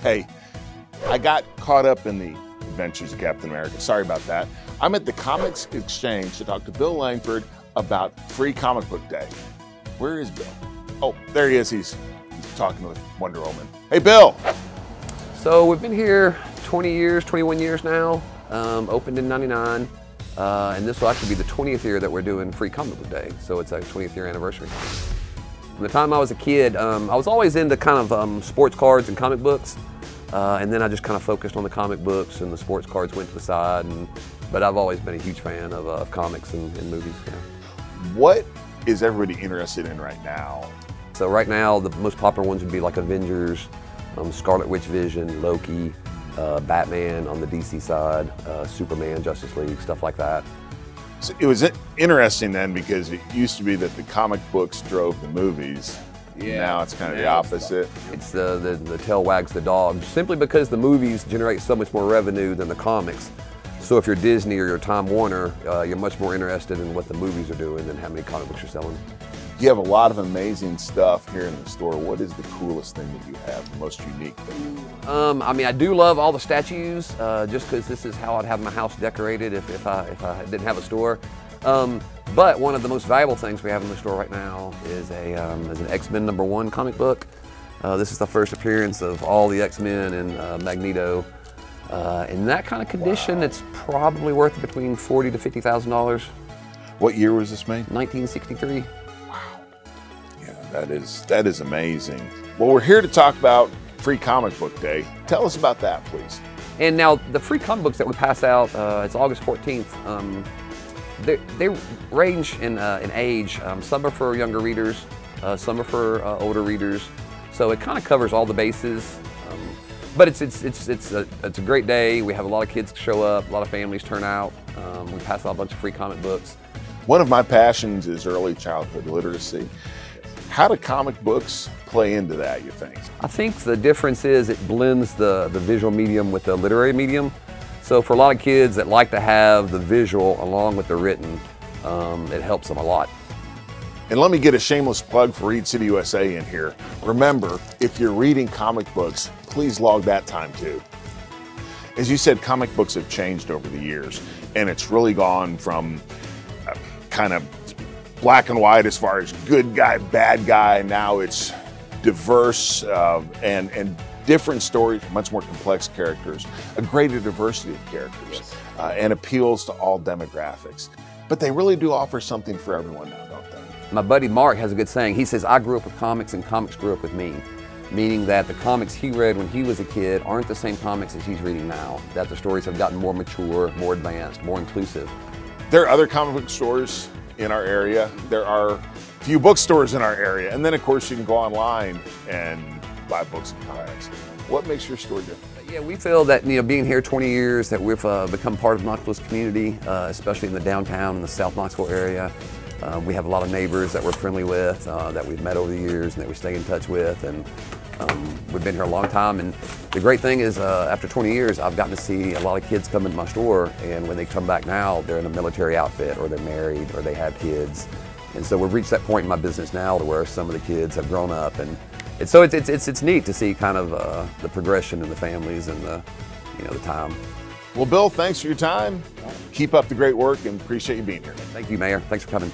Hey, I got caught up in the adventures of Captain America. Sorry about that. I'm at the Comics Exchange to talk to Bill Langford about Free Comic Book Day. Where is Bill? Oh, there he is. He's talking with Wonder Woman. Hey, Bill. So we've been here 20 years, 21 years now. Opened in '99. And this will actually be the 20th year that we're doing Free Comic Book Day. So it's a 20th year anniversary. From the time I was a kid, I was always into kind of sports cards and comic books. And then I just kind of focused on the comic books, and the sports cards went to the side. But I've always been a huge fan of comics and movies. Yeah. What is everybody interested in right now? So right now, the most popular ones would be like Avengers, Scarlet Witch Vision, Loki, Batman on the DC side, Superman, Justice League, stuff like that. So it was interesting then, because it used to be that the comic books drove the movies. Yeah. Now it's kind of the opposite. It's the tail wags the dog, simply because the movies generate so much more revenue than the comics. So if you're Disney or you're Time Warner, you're much more interested in what the movies are doing than how many comic books you're selling. You have a lot of amazing stuff here in the store. What is the coolest thing that you have, the most unique thing? I mean, I do love all the statues, just because this is how I'd have my house decorated if I didn't have a store. But one of the most valuable things we have in the store right now is an X-Men #1 comic book. This is the first appearance of all the X-Men and Magneto. In that kind of condition, it's probably worth between $40,000 to $50,000. What year was this made? 1963. That is amazing. Well, we're here to talk about Free Comic Book Day. Tell us about that, please. And now the free comic books that we pass out, it's August 14th. They range in age. Some are for younger readers, some are for older readers. So it kind of covers all the bases. But it's a great day. We have a lot of kids show up, a lot of families turn out. We pass out a bunch of free comic books. One of my passions is early childhood literacy. How do comic books play into that, you think? I think the difference is it blends the visual medium with the literary medium. So for a lot of kids that like to have the visual along with the written, it helps them a lot. And let me get a shameless plug for Read City USA in here. Remember, if you're reading comic books, please log that time too. As you said, comic books have changed over the years, and it's really gone from kind of black and white as far as good guy, bad guy. Now it's diverse and different stories, much more complex characters, a greater diversity of characters, and appeals to all demographics. But they really do offer something for everyone now, don't they? My buddy Mark has a good saying. He says, I grew up with comics and comics grew up with me. Meaning that the comics he read when he was a kid aren't the same comics as he's reading now. That the stories have gotten more mature, more advanced, more inclusive. There are other comic book stores in our area. There are a few bookstores in our area. And then of course you can go online and buy books and comics. What makes your store different? Yeah, we feel that, being here 20 years, that we've become part of Knoxville's community, especially in the downtown and the South Knoxville area. We have a lot of neighbors that we're friendly with, that we've met over the years and that we stay in touch with. And we've been here a long time. And the great thing is, after 20 years, I've gotten to see a lot of kids come into my store. And when they come back now, they're in a military outfit, or they're married, or they have kids. And so we've reached that point in my business now to where some of the kids have grown up. And it's neat to see kind of the progression in the families and the time. Well, Bill, thanks for your time. Keep up the great work and appreciate you being here. Thank you, Mayor. Thanks for coming.